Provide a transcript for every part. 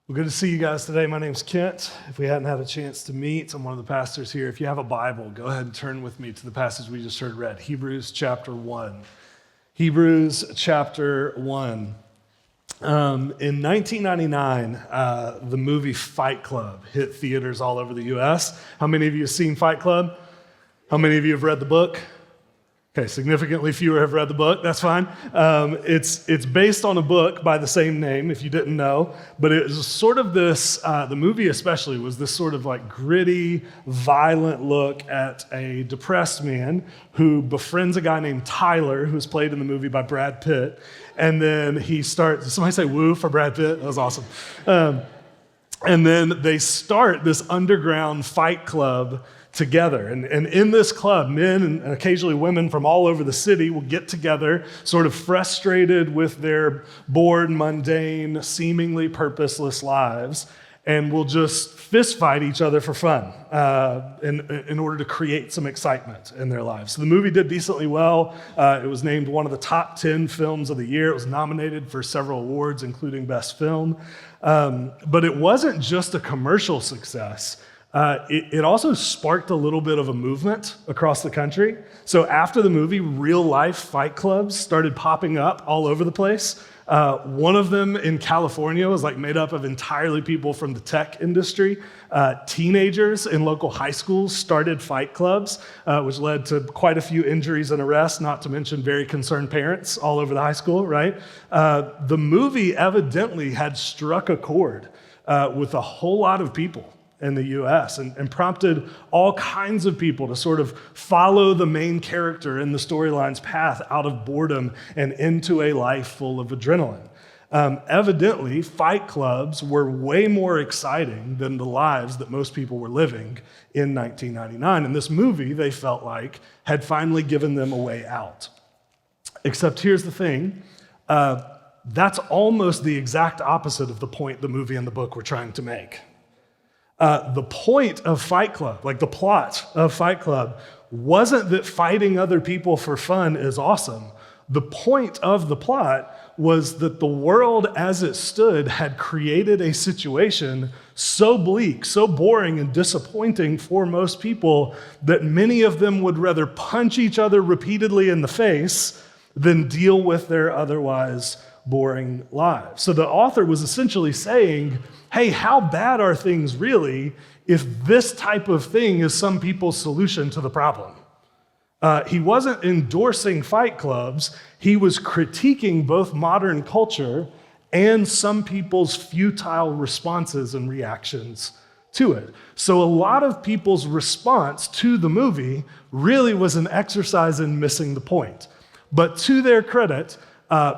Well, good to see you guys today. My name's Kent. If we hadn't had a chance to meet, I'm one of the pastors here. If you have a Bible, go ahead and turn with me to the passage we just heard read, Hebrews chapter 1. Hebrews chapter 1. In 1999, the movie Fight Club hit theaters all over the U.S. How many of you have seen Fight Club? How many of you have read the book? Okay, significantly fewer have read the book. That's fine. It's based on a book by the same name, if you didn't know. But it was sort of this, the movie especially, was this sort of like gritty, violent look at a depressed man who befriends a guy named Tyler, who's played in the movie by Brad Pitt. And then he starts, did somebody say woo for Brad Pitt? That was awesome. And then they start this underground fight club together. And in this club, men and occasionally women from all over the city will get together, sort of frustrated with their bored, mundane, seemingly purposeless lives, and will just fist fight each other for fun in order to create some excitement in their lives. So the movie did decently well. It was named one of the top 10 films of the year. It was nominated for several awards, including Best Film. But it wasn't just a commercial success. It also sparked a little bit of a movement across the country. So after the movie, real-life fight clubs started popping up all over the place. One of them in California was like made up of entirely people from the tech industry. Teenagers in local high schools started fight clubs, which led to quite a few injuries and arrests, not to mention very concerned parents all over the high school, right? The movie evidently had struck a chord with a whole lot of people in the U.S. and prompted all kinds of people to sort of follow the main character in the storyline's path out of boredom and into a life full of adrenaline. Evidently, fight clubs were way more exciting than the lives that most people were living in 1999. And this movie, they felt like, had finally given them a way out. Except here's the thing, that's almost the exact opposite of the point the movie and the book were trying to make. The point of Fight Club, like the plot of Fight Club, wasn't that fighting other people for fun is awesome. The point of the plot was that the world as it stood had created a situation so bleak, so boring and disappointing for most people that many of them would rather punch each other repeatedly in the face than deal with their otherwise boring lives. So the author was essentially saying, hey, how bad are things really if this type of thing is some people's solution to the problem? He wasn't endorsing fight clubs. He was critiquing both modern culture and some people's futile responses and reactions to it. So a lot of people's response to the movie really was an exercise in missing the point. But to their credit,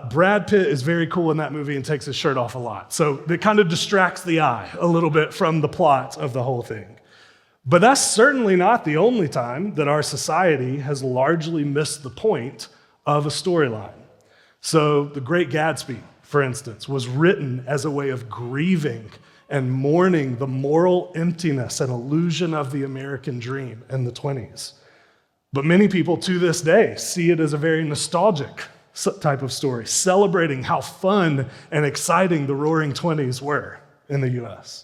Brad Pitt is very cool in that movie and takes his shirt off a lot. So it kind of distracts the eye a little bit from the plot of the whole thing. But that's certainly not the only time that our society has largely missed the point of a storyline. So The Great Gatsby, for instance, was written as a way of grieving and mourning the moral emptiness and illusion of the American dream in the 1920s. But many people to this day see it as a very nostalgic type of story, celebrating how fun and exciting the Roaring '20s were in the U.S.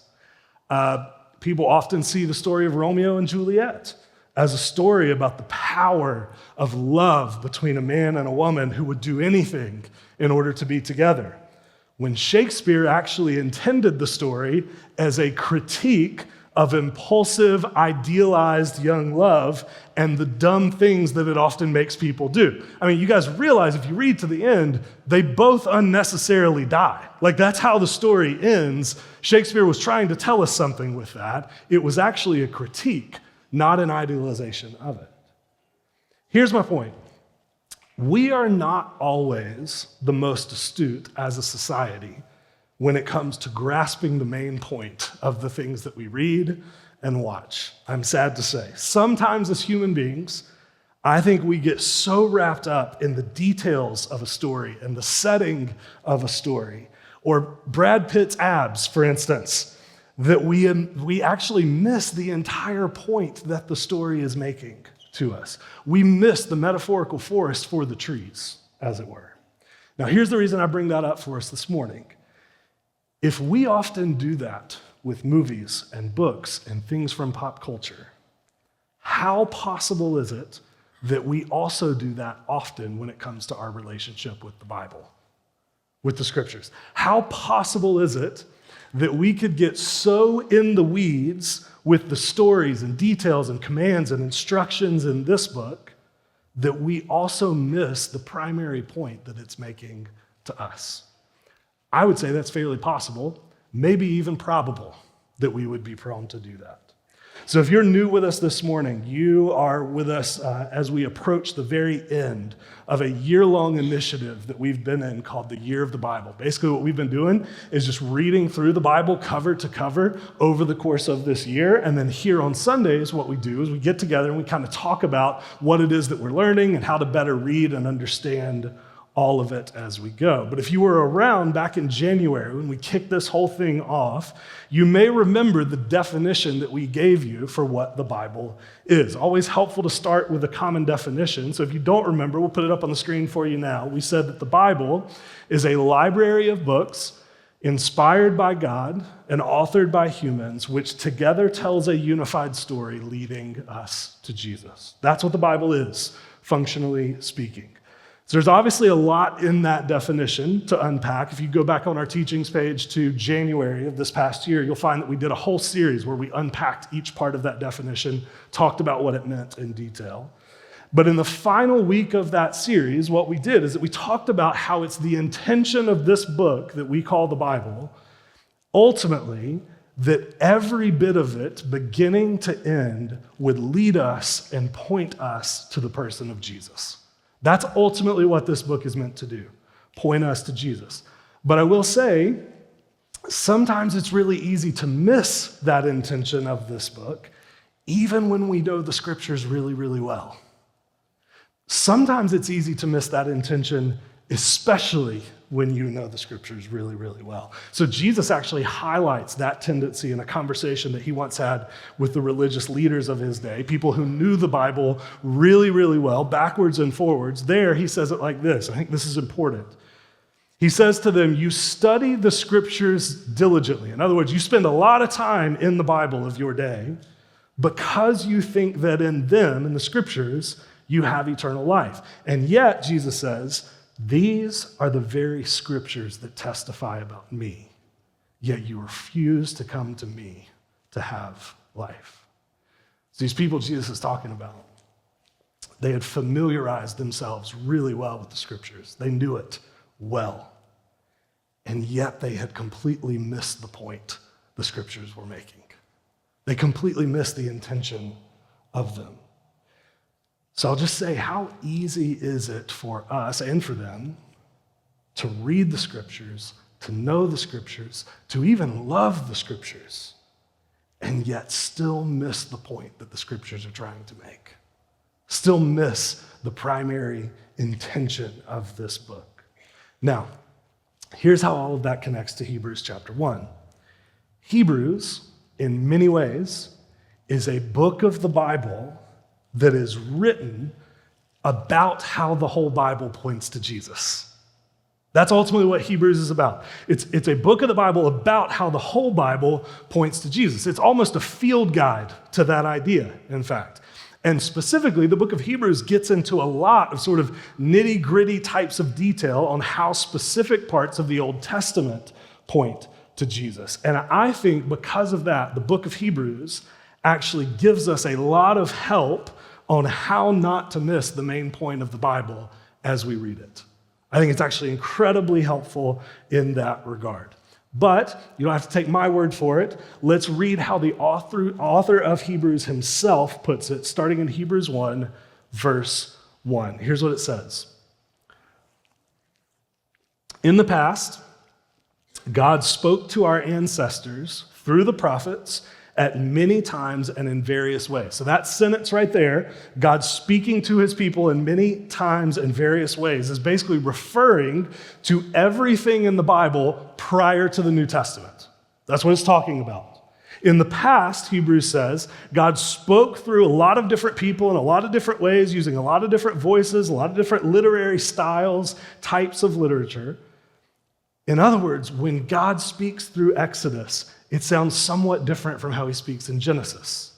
People often see the story of Romeo and Juliet as a story about the power of love between a man and a woman who would do anything in order to be together, when Shakespeare actually intended the story as a critique of impulsive, idealized young love and the dumb things that it often makes people do. I mean, you guys realize if you read to the end, they both unnecessarily die. Like, that's how the story ends. Shakespeare was trying to tell us something with that. It was actually a critique, not an idealization of it. Here's my point. We are not always the most astute as a society when it comes to grasping the main point of the things that we read and watch. I'm sad to say. Sometimes as human beings, I think we get so wrapped up in the details of a story and the setting of a story, or Brad Pitt's abs, for instance, that we actually miss the entire point that the story is making to us. We miss the metaphorical forest for the trees, as it were. Now, here's the reason I bring that up for us this morning. If we often do that with movies and books and things from pop culture, how possible is it that we also do that often when it comes to our relationship with the Bible, with the scriptures? How possible is it that we could get so in the weeds with the stories and details and commands and instructions in this book that we also miss the primary point that it's making to us? I would say that's fairly possible, maybe even probable, that we would be prone to do that. So if you're new with us this morning, you are with us as we approach the very end of a year-long initiative that we've been in called the Year of the Bible. Basically, what we've been doing is just reading through the Bible cover to cover over the course of this year. And then here on Sundays, what we do is we get together and we kind of talk about what it is that we're learning and how to better read and understand all of it as we go. But if you were around back in January when we kicked this whole thing off, you may remember the definition that we gave you for what the Bible is. Always helpful to start with a common definition. So if you don't remember, we'll put it up on the screen for you now. We said that the Bible is a library of books inspired by God and authored by humans, which together tells a unified story leading us to Jesus. That's what the Bible is, functionally speaking. So there's obviously a lot in that definition to unpack. If you go back on our teachings page to January of this past year, you'll find that we did a whole series where we unpacked each part of that definition, talked about what it meant in detail. But in the final week of that series, what we did is that we talked about how it's the intention of this book that we call the Bible, ultimately, that every bit of it, beginning to end, would lead us and point us to the person of Jesus. That's ultimately what this book is meant to do, point us to Jesus. But I will say, sometimes it's really easy to miss that intention of this book, even when we know the scriptures really, really well. Sometimes it's easy to miss that intention, especially when you know the scriptures really, really well. So Jesus actually highlights that tendency in a conversation that he once had with the religious leaders of his day, people who knew the Bible really, really well, backwards and forwards. There, he says it like this. I think this is important. He says to them, you study the scriptures diligently. In other words, you spend a lot of time in the Bible of your day because you think that in them, in the scriptures, you have eternal life. And yet, Jesus says, these are the very scriptures that testify about me, yet you refuse to come to me to have life. So these people Jesus is talking about, they had familiarized themselves really well with the scriptures. They knew it well, and yet they had completely missed the point the scriptures were making. They completely missed the intention of them. So I'll just say, how easy is it for us and for them to read the scriptures, to know the scriptures, to even love the scriptures, and yet still miss the point that the scriptures are trying to make, still miss the primary intention of this book. Now, here's how all of that connects to Hebrews chapter 1. Hebrews, in many ways, is a book of the Bible that is written about how the whole Bible points to Jesus. That's ultimately what Hebrews is about. It's a book of the Bible about how the whole Bible points to Jesus. It's almost a field guide to that idea, in fact. And specifically, the book of Hebrews gets into a lot of sort of nitty-gritty types of detail on how specific parts of the Old Testament point to Jesus. And I think because of that, the book of Hebrews actually gives us a lot of help on how not to miss the main point of the Bible as we read it. I think it's actually incredibly helpful in that regard. But you don't have to take my word for it. Let's read how the author of Hebrews himself puts it, starting in Hebrews 1, verse 1. Here's what it says. In the past, God spoke to our ancestors through the prophets at many times and in various ways. So that sentence right there, God speaking to his people in many times and various ways, is basically referring to everything in the Bible prior to the New Testament. That's what it's talking about. In the past, Hebrews says, God spoke through a lot of different people in a lot of different ways, using a lot of different voices, a lot of different literary styles, types of literature. In other words, when God speaks through Exodus, it sounds somewhat different from how he speaks in Genesis.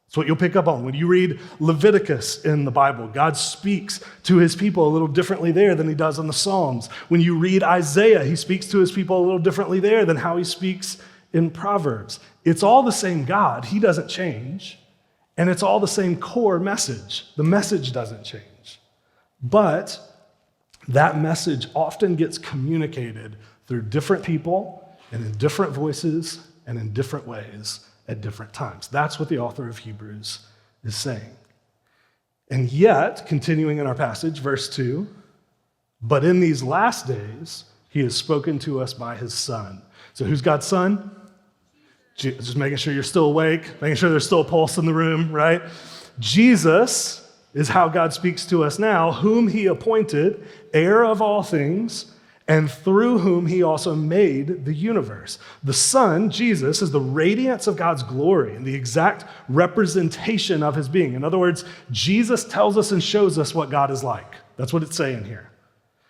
It's what you'll pick up on. When you read Leviticus in the Bible, God speaks to his people a little differently there than he does in the Psalms. When you read Isaiah, he speaks to his people a little differently there than how he speaks in Proverbs. It's all the same God. He doesn't change. And it's all the same core message. The message doesn't change. But that message often gets communicated through different people and in different voices and in different ways at different times. That's what the author of Hebrews is saying. And yet, continuing in our passage, verse 2, but in these last days, he has spoken to us by his Son. So who's God's Son? Just making sure you're still awake, making sure there's still a pulse in the room, right? Jesus is how God speaks to us now, whom he appointed heir of all things, and through whom he also made the universe. The Son, Jesus, is the radiance of God's glory and the exact representation of his being. In other words, Jesus tells us and shows us what God is like. That's what it's saying here.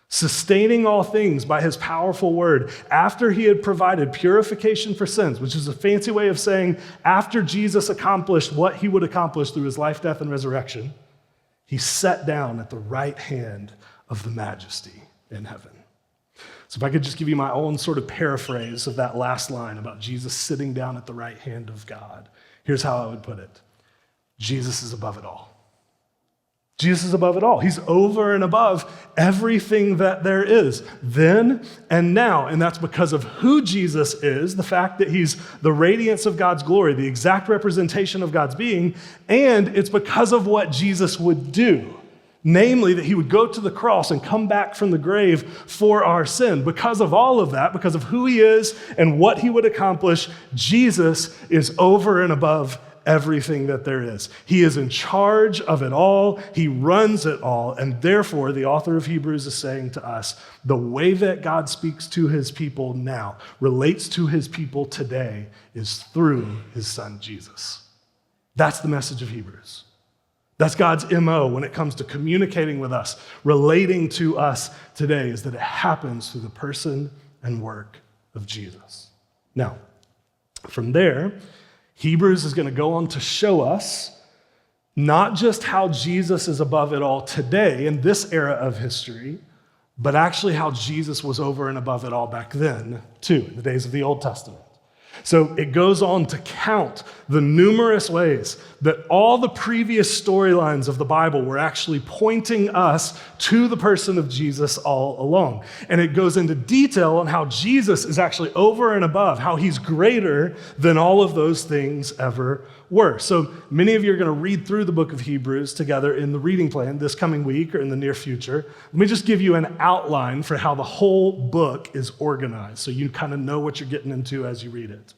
Sustaining all things by his powerful word, after he had provided purification for sins, which is a fancy way of saying after Jesus accomplished what he would accomplish through his life, death, and resurrection, he sat down at the right hand of the majesty in heaven. So if I could just give you my own sort of paraphrase of that last line about Jesus sitting down at the right hand of God, here's how I would put it. Jesus is above it all. Jesus is above it all. He's over and above everything that there is, then and now. And that's because of who Jesus is, the fact that he's the radiance of God's glory, the exact representation of God's being, and it's because of what Jesus would do. Namely, that he would go to the cross and come back from the grave for our sin. Because of all of that, because of who he is and what he would accomplish, Jesus is over and above everything that there is. He is in charge of it all. He runs it all. And therefore, the author of Hebrews is saying to us, the way that God speaks to his people now, relates to his people today, is through his Son, Jesus. That's the message of Hebrews. That's God's MO when it comes to communicating with us, relating to us today, is that it happens through the person and work of Jesus. Now, from there, Hebrews is going to go on to show us not just how Jesus is above it all today in this era of history, but actually how Jesus was over and above it all back then, too, in the days of the Old Testament. So it goes on to count the numerous ways that all the previous storylines of the Bible were actually pointing us to the person of Jesus all along. And it goes into detail on how Jesus is actually over and above, how he's greater than all of those things ever were. So many of you are going to read through the book of Hebrews together in the reading plan this coming week or in the near future. Let me just give you an outline for how the whole book is organized so you kind of know what you're getting into as you read it.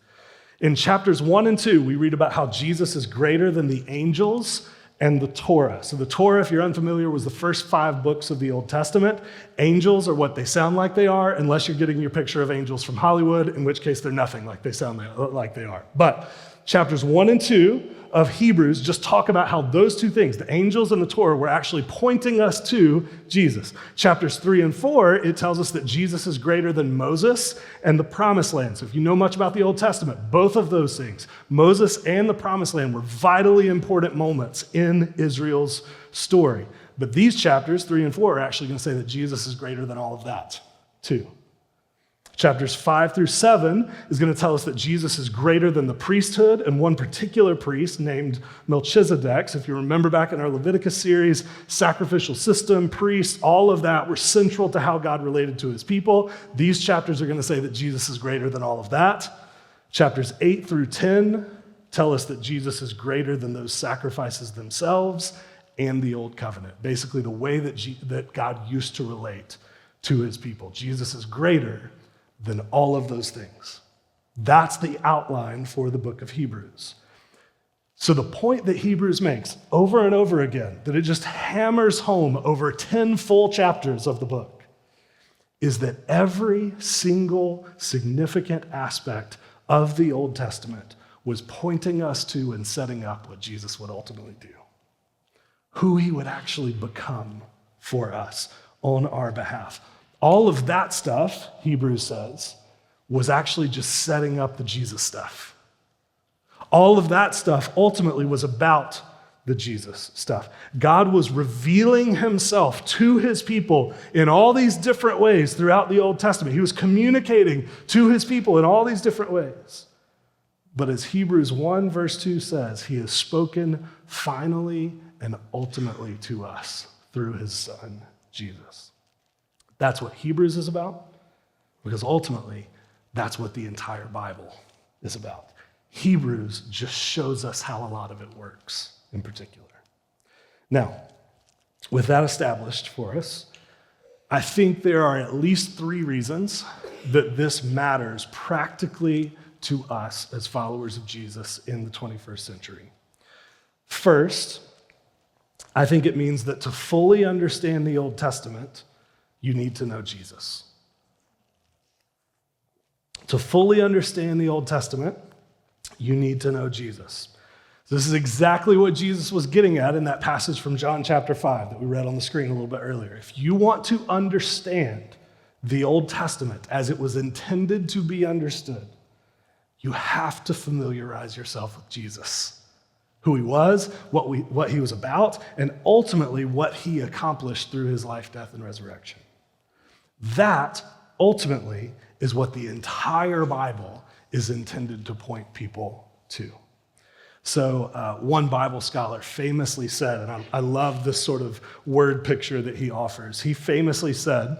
In chapters 1 and 2, we read about how Jesus is greater than the angels and the Torah. So the Torah, if you're unfamiliar, was the first 5 books of the Old Testament. Angels are what they sound like they are, unless you're getting your picture of angels from Hollywood, in which case they're nothing like they sound like they are. But chapters 1 and 2 of Hebrews just talk about how those two things, the angels and the Torah, were actually pointing us to Jesus. Chapters 3 and 4, it tells us that Jesus is greater than Moses and the Promised Land. So if you know much about the Old Testament, both of those things, Moses and the Promised Land, were vitally important moments in Israel's story. But these chapters, 3 and 4, are actually going to say that Jesus is greater than all of that, too. Chapters 5 through 7 is going to tell us that Jesus is greater than the priesthood and one particular priest named Melchizedek. So if you remember back in our Leviticus series, sacrificial system, priests, all of that were central to how God related to his people. These chapters are going to say that Jesus is greater than all of that. Chapters 8 through 10 tell us that Jesus is greater than those sacrifices themselves and the old covenant. Basically, the way that God used to relate to his people. Jesus is greater than all of those things. That's the outline for the book of Hebrews. So the point that Hebrews makes over and over again, that it just hammers home over 10 full chapters of the book, is that every single significant aspect of the Old Testament was pointing us to and setting up what Jesus would ultimately do, who he would actually become for us on our behalf. All of that stuff, Hebrews says, was actually just setting up the Jesus stuff. All of that stuff ultimately was about the Jesus stuff. God was revealing himself to his people in all these different ways throughout the Old Testament. He was communicating to his people in all these different ways. But as Hebrews 1 verse 2 says, he has spoken finally and ultimately to us through his son, Jesus. That's what Hebrews is about, because ultimately, that's what the entire Bible is about. Hebrews just shows us how a lot of it works in particular. Now, with that established for us, I think there are at least 3 reasons that this matters practically to us as followers of Jesus in the 21st century. First, I think it means that to fully understand the Old Testament, you need to know Jesus. To fully understand the Old Testament, you need to know Jesus. So this is exactly what Jesus was getting at in that passage from John chapter 5 that we read on the screen a little bit earlier. If you want to understand the Old Testament as it was intended to be understood, you have to familiarize yourself with Jesus, who he was, what he was about, and ultimately what he accomplished through his life, death, and resurrection. That ultimately is what the entire Bible is intended to point people to. So one Bible scholar famously said, and I love this sort of word picture that he offers, he famously said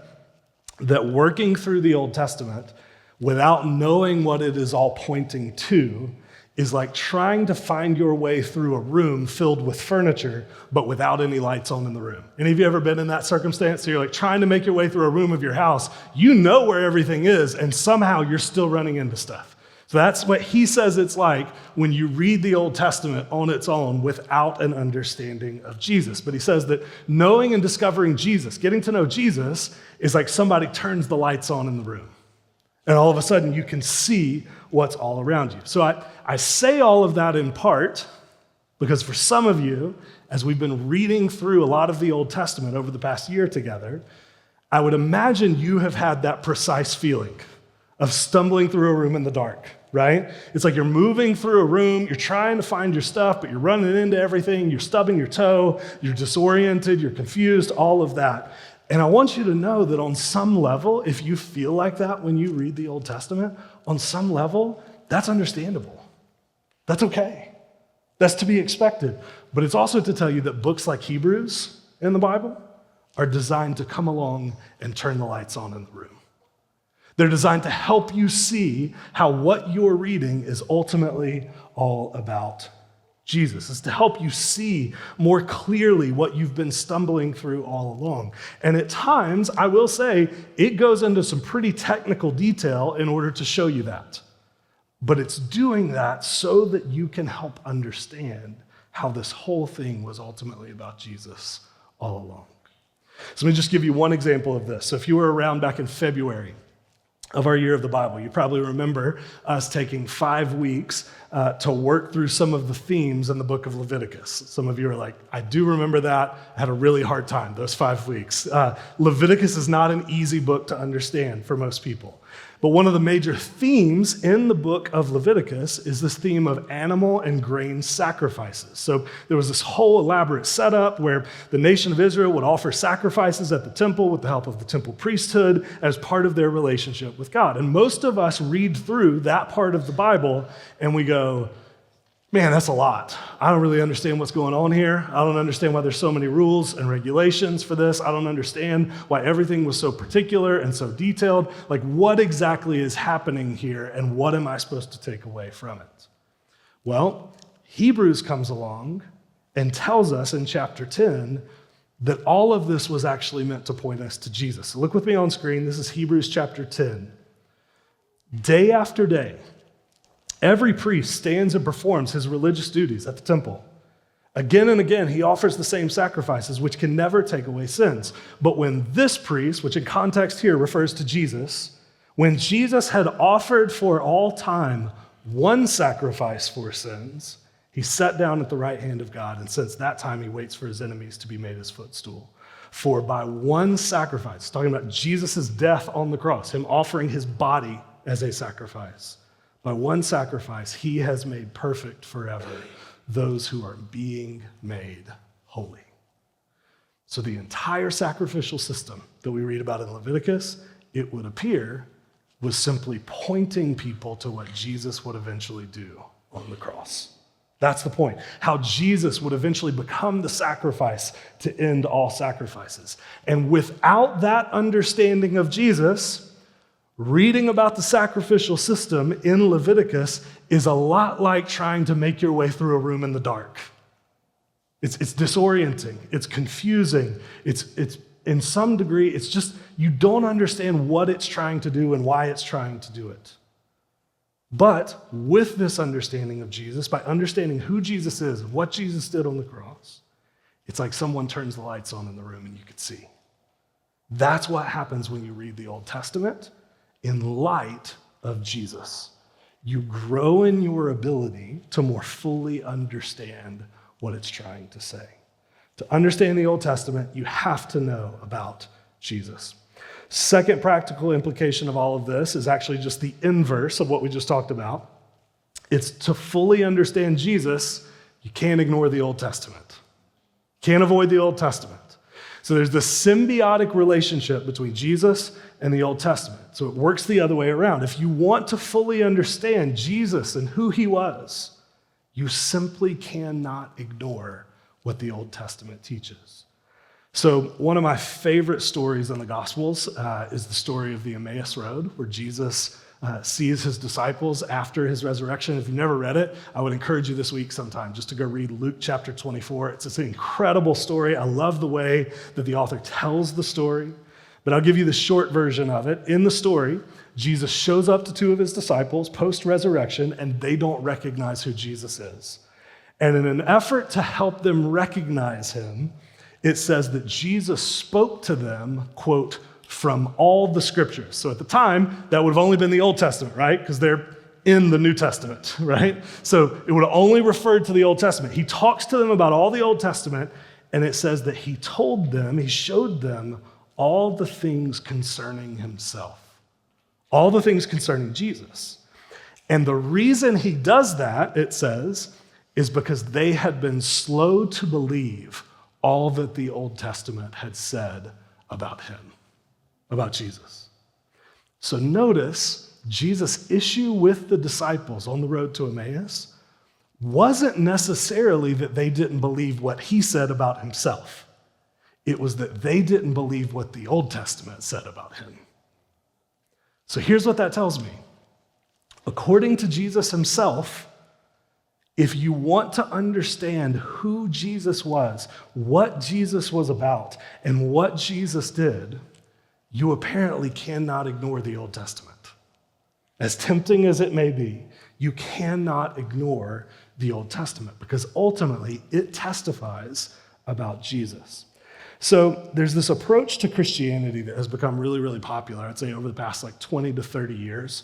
that working through the Old Testament without knowing what it is all pointing to is like trying to find your way through a room filled with furniture, but without any lights on in the room. Any of you ever been in that circumstance? So you're like trying to make your way through a room of your house. You know where everything is, and somehow you're still running into stuff. So that's what he says it's like when you read the Old Testament on its own without an understanding of Jesus. But he says that knowing and discovering Jesus, getting to know Jesus, is like somebody turns the lights on in the room. And all of a sudden, you can see what's all around you. So I say all of that in part because for some of you, as we've been reading through a lot of the Old Testament over the past year together, I would imagine you have had that precise feeling of stumbling through a room in the dark, right? It's like you're moving through a room, you're trying to find your stuff, but you're running into everything, you're stubbing your toe, you're disoriented, you're confused, all of that. And I want you to know that on some level, if you feel like that when you read the Old Testament, on some level, that's understandable. That's okay. That's to be expected. But it's also to tell you that books like Hebrews in the Bible are designed to come along and turn the lights on in the room. They're designed to help you see how what you're reading is ultimately all about Jesus. It's to help you see more clearly what you've been stumbling through all along. And at times, I will say, it goes into some pretty technical detail in order to show you that. But it's doing that so that you can help understand how this whole thing was ultimately about Jesus all along. So let me just give you one example of this. So if you were around back in February of our year of the Bible, you probably remember us taking 5 weeks to work through some of the themes in the book of Leviticus. Some of you are like, I do remember that. I had a really hard time those 5 weeks. Leviticus is not an easy book to understand for most people. But one of the major themes in the book of Leviticus is this theme of animal and grain sacrifices. So there was this whole elaborate setup where the nation of Israel would offer sacrifices at the temple with the help of the temple priesthood as part of their relationship with God. And most of us read through that part of the Bible and we go, man, that's a lot. I don't really understand what's going on here. I don't understand why there's so many rules and regulations for this. I don't understand why everything was so particular and so detailed. Like, what exactly is happening here, and what am I supposed to take away from it? Well, Hebrews comes along and tells us in chapter 10 that all of this was actually meant to point us to Jesus. So look with me on screen. This is Hebrews chapter 10. Day after day, every priest stands and performs his religious duties at the temple. Again and again, he offers the same sacrifices, which can never take away sins. But when this priest, which in context here refers to Jesus, when Jesus had offered for all time one sacrifice for sins, he sat down at the right hand of God, and since that time he waits for his enemies to be made his footstool. For by one sacrifice, talking about Jesus' death on the cross, him offering his body as a sacrifice, by one sacrifice, he has made perfect forever those who are being made holy. So the entire sacrificial system that we read about in Leviticus, it would appear, was simply pointing people to what Jesus would eventually do on the cross. That's the point. How Jesus would eventually become the sacrifice to end all sacrifices. And without that understanding of Jesus, reading about the sacrificial system in Leviticus is a lot like trying to make your way through a room in the dark. It's disorienting, it's confusing, it's in some degree, it's just you don't understand what it's trying to do and why it's trying to do it. But with this understanding of Jesus, by understanding who Jesus is and what Jesus did on the cross, it's like someone turns the lights on in the room and you can see. That's what happens when you read the Old Testament in light of Jesus. You grow in your ability to more fully understand what it's trying to say. To understand the Old Testament, you have to know about Jesus. Second practical implication of all of this is actually just the inverse of what we just talked about. It's to fully understand Jesus, you can't ignore the Old Testament. Can't avoid the Old Testament. So there's this symbiotic relationship between Jesus and the Old Testament. So it works the other way around. If you want to fully understand Jesus and who he was, you simply cannot ignore what the Old Testament teaches. So one of my favorite stories in the Gospels is the story of the Emmaus Road, where Jesus sees his disciples after his resurrection. If you've never read it, I would encourage you this week sometime just to go read Luke chapter 24. It's an incredible story. I love the way that the author tells the story, but I'll give you the short version of it. In the story, Jesus shows up to two of his disciples post-resurrection, and they don't recognize who Jesus is. And in an effort to help them recognize him, it says that Jesus spoke to them, quote, from all the scriptures. So at the time, that would have only been the Old Testament, right? Because they're in the New Testament, right? So it would have only referred to the Old Testament. He talks to them about all the Old Testament, and it says that he showed them all the things concerning himself, all the things concerning Jesus. And the reason he does that, it says, is because they had been slow to believe all that the Old Testament had said about him, about Jesus. So notice, Jesus' issue with the disciples on the road to Emmaus wasn't necessarily that they didn't believe what he said about himself. It was that they didn't believe what the Old Testament said about him. So here's what that tells me. According to Jesus himself, if you want to understand who Jesus was, what Jesus was about, and what Jesus did, you apparently cannot ignore the Old Testament. As tempting as it may be, you cannot ignore the Old Testament because ultimately it testifies about Jesus. So there's this approach to Christianity that has become really, really popular, I'd say over the past 20 to 30 years,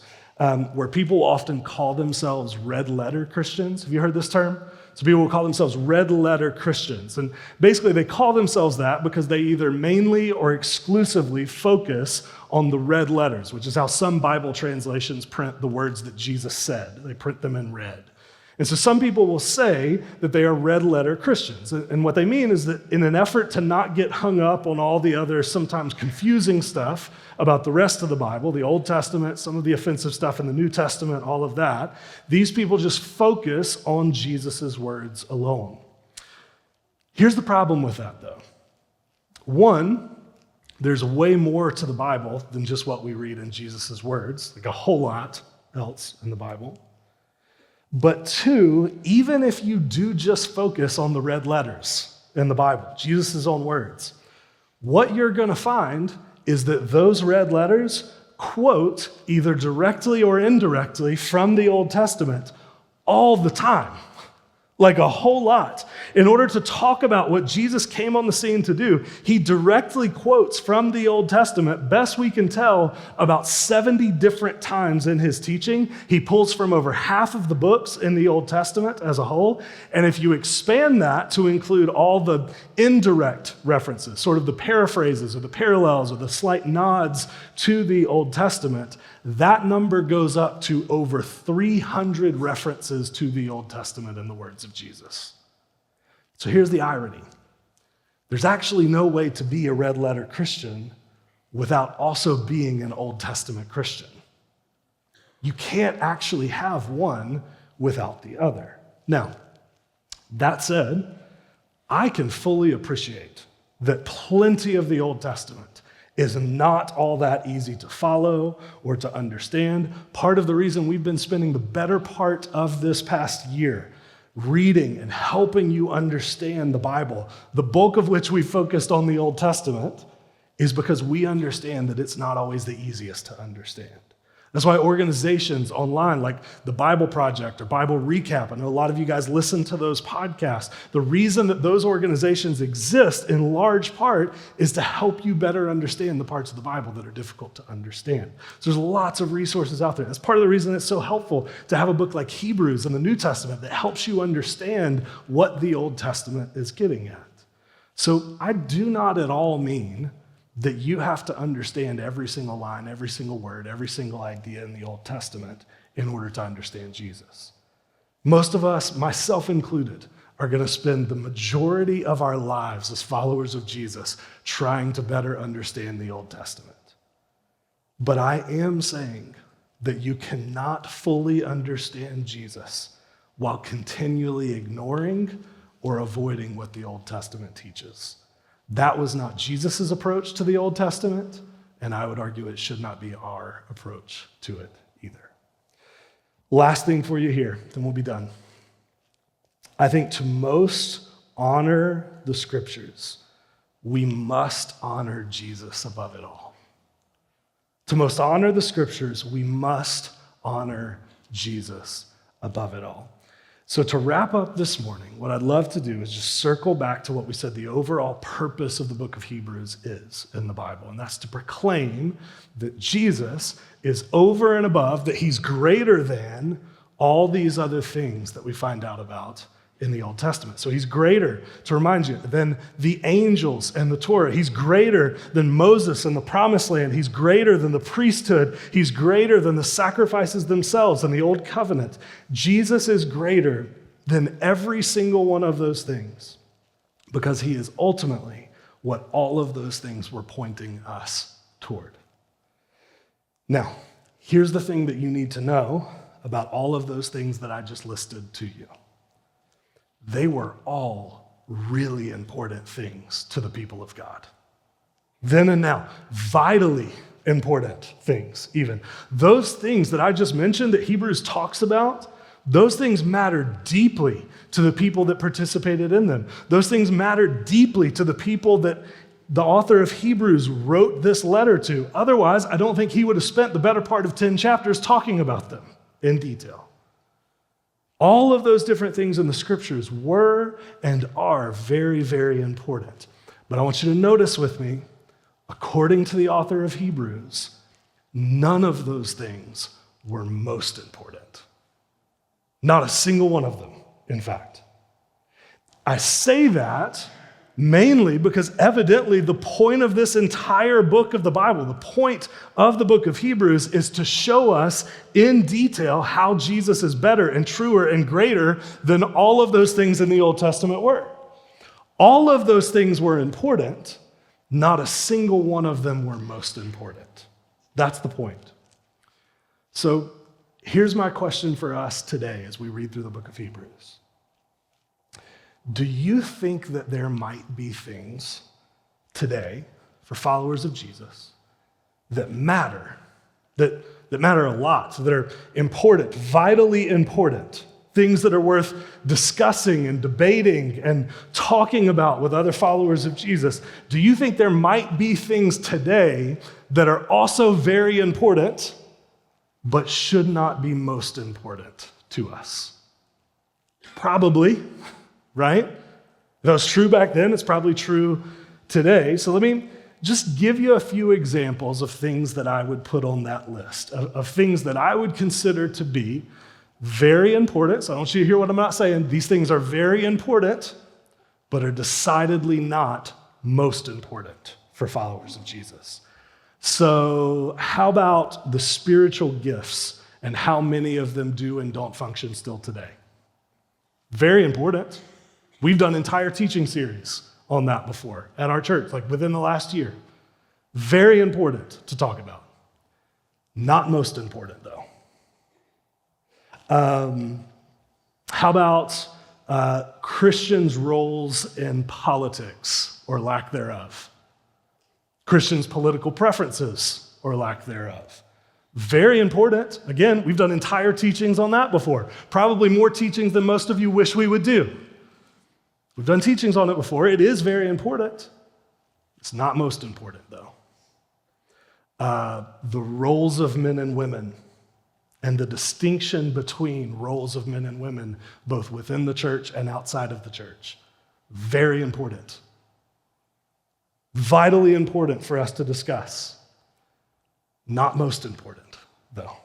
where people often call themselves red letter Christians. Have you heard this term? So people will call themselves red letter Christians. And basically they call themselves that because they either mainly or exclusively focus on the red letters, which is how some Bible translations print the words that Jesus said. They print them in red. And so some people will say that they are red letter Christians. And what they mean is that in an effort to not get hung up on all the other sometimes confusing stuff about the rest of the Bible, the Old Testament, some of the offensive stuff in the New Testament, all of that, these people just focus on Jesus' words alone. Here's the problem with that, though. One, there's way more to the Bible than just what we read in Jesus' words, like a whole lot else in the Bible. But two, even if you do just focus on the red letters in the Bible, Jesus' own words, what you're going to find is that those red letters quote either directly or indirectly from the Old Testament all the time. like a whole lot. In order to talk about what Jesus came on the scene to do, he directly quotes from the Old Testament, best we can tell, about 70 different times in his teaching. He pulls from over half of the books in the Old Testament as a whole. And if you expand that to include all the indirect references, sort of the paraphrases or the parallels or the slight nods to the Old Testament, that number goes up to over 300 references to the Old Testament in the words of Jesus. So here's the irony. There's actually no way to be a red letter Christian without also being an Old Testament Christian. You can't actually have one without the other. Now, that said, I can fully appreciate that plenty of the Old Testament is not all that easy to follow or to understand. Part of the reason we've been spending the better part of this past year reading and helping you understand the Bible, the bulk of which we focused on the Old Testament, is because we understand that it's not always the easiest to understand. That's why organizations online like the Bible Project or Bible Recap, I know a lot of you guys listen to those podcasts. The reason that those organizations exist in large part is to help you better understand the parts of the Bible that are difficult to understand. So there's lots of resources out there. That's part of the reason it's so helpful to have a book like Hebrews in the New Testament that helps you understand what the Old Testament is getting at. So I do not at all mean that you have to understand every single line, every single word, every single idea in the Old Testament in order to understand Jesus. Most of us, myself included, are going to spend the majority of our lives as followers of Jesus trying to better understand the Old Testament. But I am saying that you cannot fully understand Jesus while continually ignoring or avoiding what the Old Testament teaches. That was not Jesus' approach to the Old Testament, and I would argue it should not be our approach to it either. Last thing for you here, then we'll be done. I think to most honor the Scriptures, we must honor Jesus above it all. To most honor the Scriptures, we must honor Jesus above it all. So to wrap up this morning, what I'd love to do is just circle back to what we said the overall purpose of the book of Hebrews is in the Bible, and that's to proclaim that Jesus is over and above, that he's greater than all these other things that we find out about in the Old Testament. So he's greater, to remind you, than the angels and the Torah. He's greater than Moses and the Promised Land. He's greater than the priesthood. He's greater than the sacrifices themselves and the Old Covenant. Jesus is greater than every single one of those things because he is ultimately what all of those things were pointing us toward. Now, here's the thing that you need to know about all of those things that I just listed to you. They were all really important things to the people of God. Then and now, vitally important things even. Those things that I just mentioned that Hebrews talks about, those things matter deeply to the people that participated in them. Those things matter deeply to the people that the author of Hebrews wrote this letter to. Otherwise, I don't think he would have spent the better part of 10 chapters talking about them in detail. All of those different things in the Scriptures were and are very, very important. But I want you to notice with me, according to the author of Hebrews, none of those things were most important. Not a single one of them, in fact. I say that mainly because evidently the point of this entire book of the Bible, the point of the book of Hebrews, is to show us in detail how Jesus is better and truer and greater than all of those things in the Old Testament were. All of those things were important. Not a single one of them were most important. That's the point. So here's my question for us today as we read through the book of Hebrews. Do you think that there might be things today for followers of Jesus that matter, that matter a lot, that are important, vitally important, things that are worth discussing and debating and talking about with other followers of Jesus? Do you think there might be things today that are also very important but should not be most important to us? Probably, right? If that was true back then, it's probably true today. So let me just give you a few examples of things that I would put on that list, of things that I would consider to be very important. So I want you to hear what I'm not saying. These things are very important, but are decidedly not most important for followers of Jesus. So how about the spiritual gifts and how many of them do and don't function still today? Very important. We've done entire teaching series on that before at our church, like within the last year. Very important to talk about. Not most important, though. How about Christians' roles in politics or lack thereof? Christians' political preferences or lack thereof? Very important. Again, we've done entire teachings on that before. Probably more teachings than most of you wish we would do. We've done teachings on it before. It is very important. It's not most important, though. The roles of men and women and the distinction between roles of men and women, both within the church and outside of the church. Very important. Vitally important for us to discuss. Not most important, though.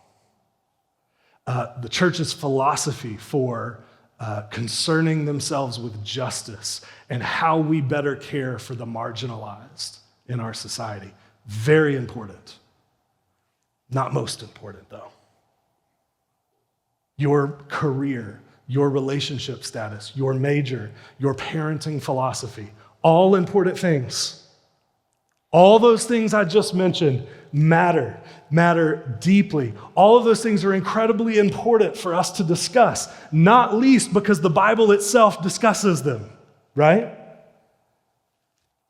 The church's philosophy for concerning themselves with justice and how we better care for the marginalized in our society. Very important. Not most important, though. Your career, your relationship status, your major, your parenting philosophy, all important things. All those things I just mentioned matter deeply. All of those things are incredibly important for us to discuss, not least because the Bible itself discusses them, right?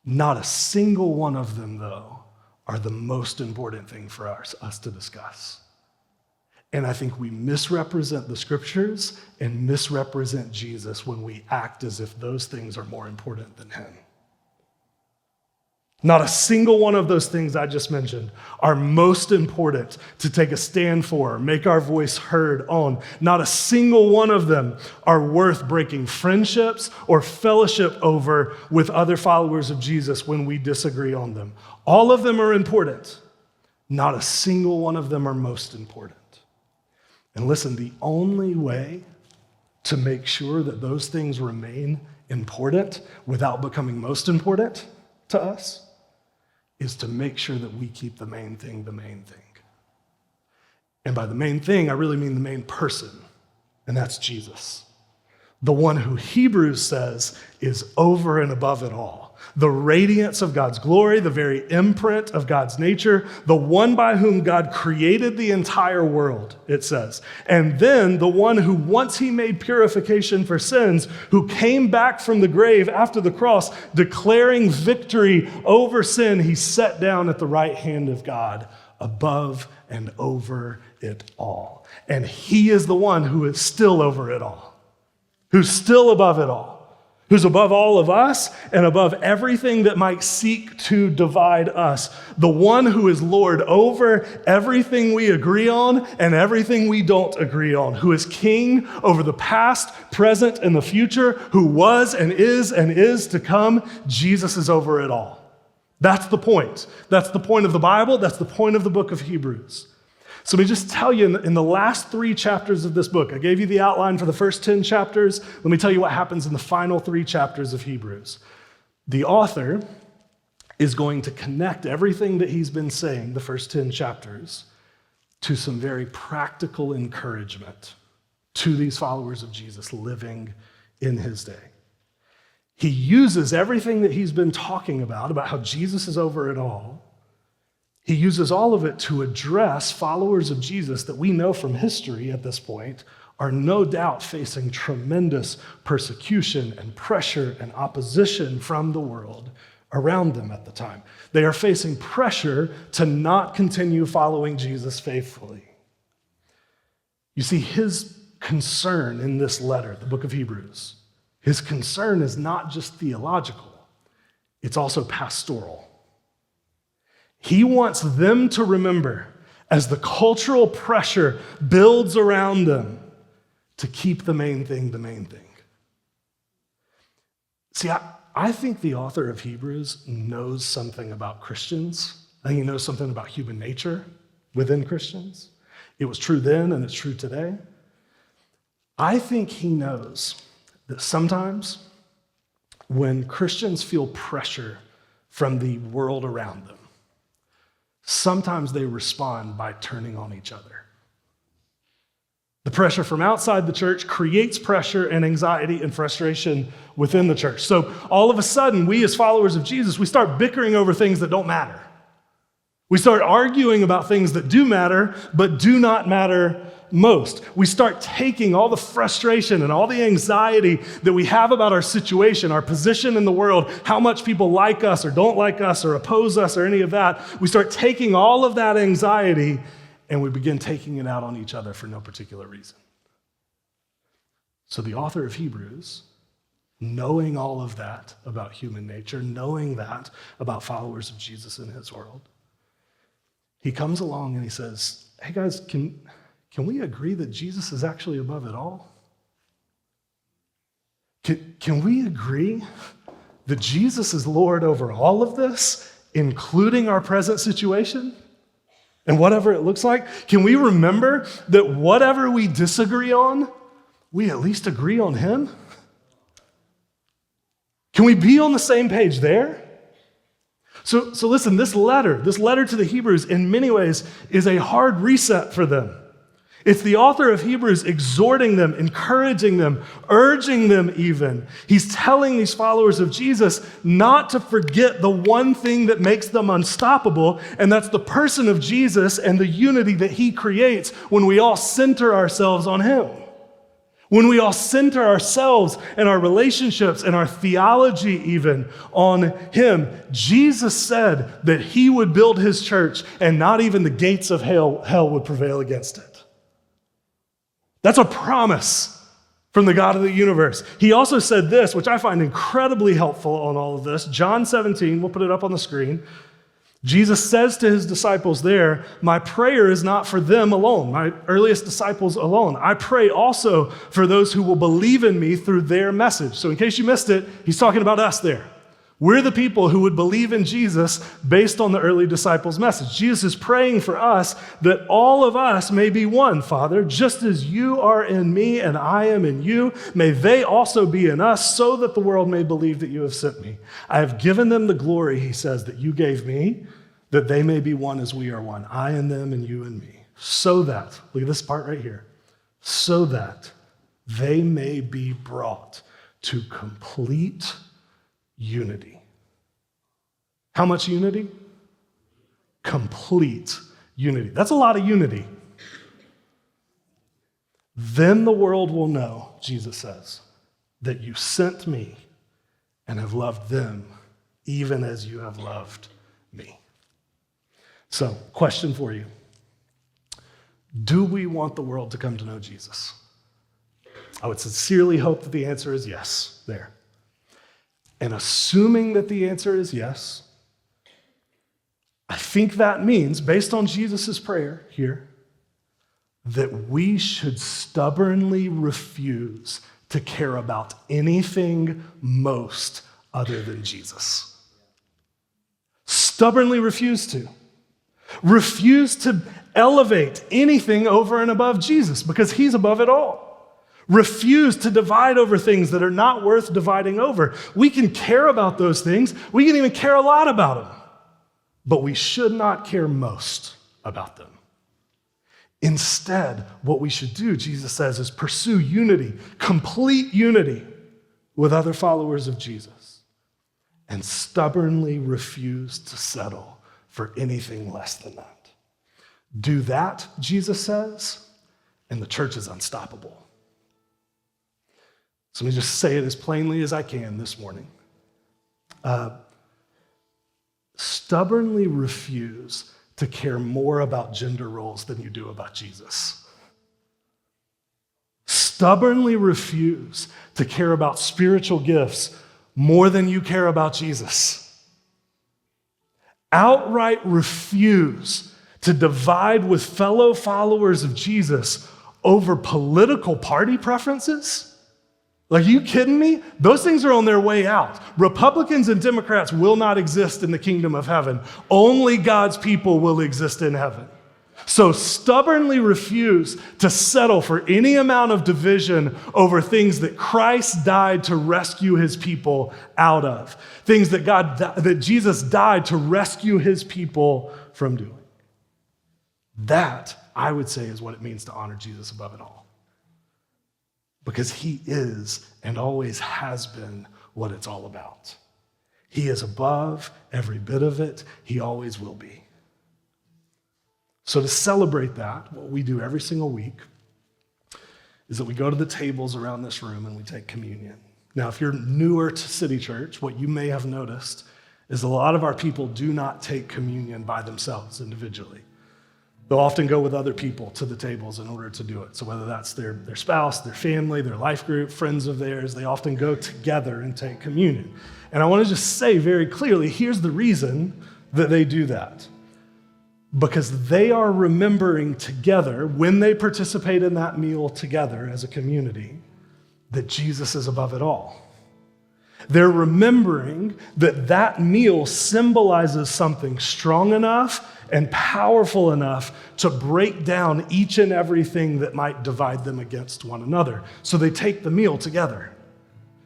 Not a single one of them, though, are the most important thing for us to discuss. And I think we misrepresent the scriptures and misrepresent Jesus when we act as if those things are more important than him. Not a single one of those things I just mentioned are most important to take a stand for, make our voice heard on. Not a single one of them are worth breaking friendships or fellowship over with other followers of Jesus when we disagree on them. All of them are important. Not a single one of them are most important. And listen, the only way to make sure that those things remain important without becoming most important to us is to make sure that we keep the main thing the main thing. And by the main thing, I really mean the main person, and that's Jesus. The one who Hebrews says is over and above it all. The radiance of God's glory, the very imprint of God's nature, the one by whom God created the entire world, it says. And then the one who, once he made purification for sins, who came back from the grave after the cross, declaring victory over sin, he sat down at the right hand of God, above and over it all. And he is the one who is still over it all, who's still above it all, who's above all of us and above everything that might seek to divide us. The one who is Lord over everything we agree on and everything we don't agree on, who is king over the past, present, and the future, who was and is to come. Jesus is over it all. That's the point. That's the point of the Bible. That's the point of the book of Hebrews. So let me just tell you, in the last 3 chapters of this book, I gave you the outline for the first 10 chapters. Let me tell you what happens in the final 3 chapters of Hebrews. The author is going to connect everything that he's been saying, the first 10 chapters, to some very practical encouragement to these followers of Jesus living in his day. He uses everything that he's been talking about how Jesus is over it all. He uses all of it to address followers of Jesus that we know from history at this point are no doubt facing tremendous persecution and pressure and opposition from the world around them at the time. They are facing pressure to not continue following Jesus faithfully. You see, his concern in this letter, the book of Hebrews, his concern is not just theological, it's also pastoral. He wants them to remember, as the cultural pressure builds around them, to keep the main thing the main thing. See, I think the author of Hebrews knows something about Christians. I think he knows something about human nature within Christians. It was true then and it's true today. I think he knows that sometimes when Christians feel pressure from the world around them, sometimes they respond by turning on each other. The pressure from outside the church creates pressure and anxiety and frustration within the church. So all of a sudden, we as followers of Jesus, we start bickering over things that don't matter. We start arguing about things that do matter, but do not matter most. We start taking all the frustration and all the anxiety that we have about our situation, our position in the world, how much people like us or don't like us or oppose us or any of that. We start taking all of that anxiety and we begin taking it out on each other for no particular reason. So the author of Hebrews, knowing all of that about human nature, knowing that about followers of Jesus in his world, he comes along and he says, hey guys, can we agree that Jesus is actually above it all? Can we agree that Jesus is Lord over all of this, including our present situation? And whatever it looks like, can we remember that whatever we disagree on, we at least agree on him? Can we be on the same page there? So listen, this letter to the Hebrews in many ways is a hard reset for them. It's the author of Hebrews exhorting them, encouraging them, urging them even. He's telling these followers of Jesus not to forget the one thing that makes them unstoppable, and that's the person of Jesus and the unity that he creates when we all center ourselves on him. When we all center ourselves and our relationships and our theology even on him. Jesus said that he would build his church and not even the gates of hell would prevail against it. That's a promise from the God of the universe. He also said this, which I find incredibly helpful on all of this. John 17, we'll put it up on the screen. Jesus says to his disciples there, my prayer is not for them alone, my earliest disciples alone. I pray also for those who will believe in me through their message. So in case you missed it, he's talking about us there. We're the people who would believe in Jesus based on the early disciples' message. Jesus is praying for us that all of us may be one, Father, just as you are in me and I am in you. May they also be in us so that the world may believe that you have sent me. I have given them the glory, he says, that you gave me, that they may be one as we are one, I and them and you and me. So that, look at this part right here, so that they may be brought to complete unity. How much unity? Complete unity. That's a lot of unity. Then the world will know, Jesus says, that you sent me and have loved them even as you have loved me. So, question for you. Do we want the world to come to know Jesus? I would sincerely hope that the answer is yes, there. And assuming that the answer is yes, I think that means, based on Jesus' prayer here, that we should stubbornly refuse to care about anything most other than Jesus. Stubbornly refuse to. Refuse to elevate anything over and above Jesus because he's above it all. Refuse to divide over things that are not worth dividing over. We can care about those things. We can even care a lot about them. But we should not care most about them. Instead, what we should do, Jesus says, is pursue unity, complete unity with other followers of Jesus, and stubbornly refuse to settle for anything less than that. Do that, Jesus says, and the church is unstoppable. So let me just say it as plainly as I can this morning. Stubbornly refuse to care more about gender roles than you do about Jesus. Stubbornly refuse to care about spiritual gifts more than you care about Jesus. Outright refuse to divide with fellow followers of Jesus over political party preferences? Like, are you kidding me? Those things are on their way out. Republicans and Democrats will not exist in the kingdom of heaven. Only God's people will exist in heaven. So stubbornly refuse to settle for any amount of division over things that Christ died to rescue his people out of. Things that Jesus died to rescue his people from doing. That, I would say, is what it means to honor Jesus above it all. Because he is and always has been what it's all about. He is above every bit of it. He always will be. So to celebrate that, what we do every single week is that we go to the tables around this room and we take communion. Now, if you're newer to City Church, what you may have noticed is a lot of our people do not take communion by themselves individually. They'll often go with other people to the tables in order to do it. So whether that's their spouse, their family, their life group, friends of theirs, they often go together and take communion. And I want to just say very clearly, here's the reason that they do that. Because they are remembering together, when they participate in that meal together as a community, that Jesus is above it all. They're remembering that that meal symbolizes something strong enough and powerful enough to break down each and everything that might divide them against one another. So they take the meal together.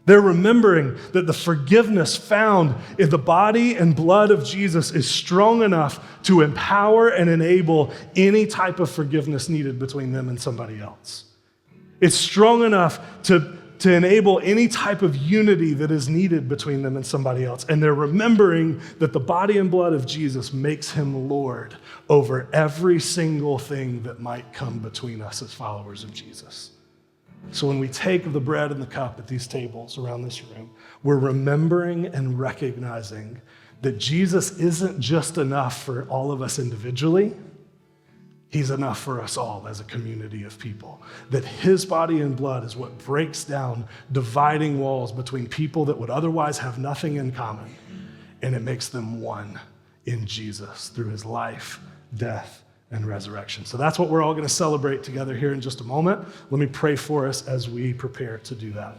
They're remembering that the forgiveness found in the body and blood of Jesus is strong enough to empower and enable any type of forgiveness needed between them and somebody else. It's strong enough to enable any type of unity that is needed between them and somebody else. And they're remembering that the body and blood of Jesus makes him Lord over every single thing that might come between us as followers of Jesus. So when we take the bread and the cup at these tables around this room, we're remembering and recognizing that Jesus isn't just enough for all of us individually. He's enough for us all as a community of people. That his body and blood is what breaks down dividing walls between people that would otherwise have nothing in common. And it makes them one in Jesus through his life, death, and resurrection. So that's what we're all going to celebrate together here in just a moment. Let me pray for us as we prepare to do that.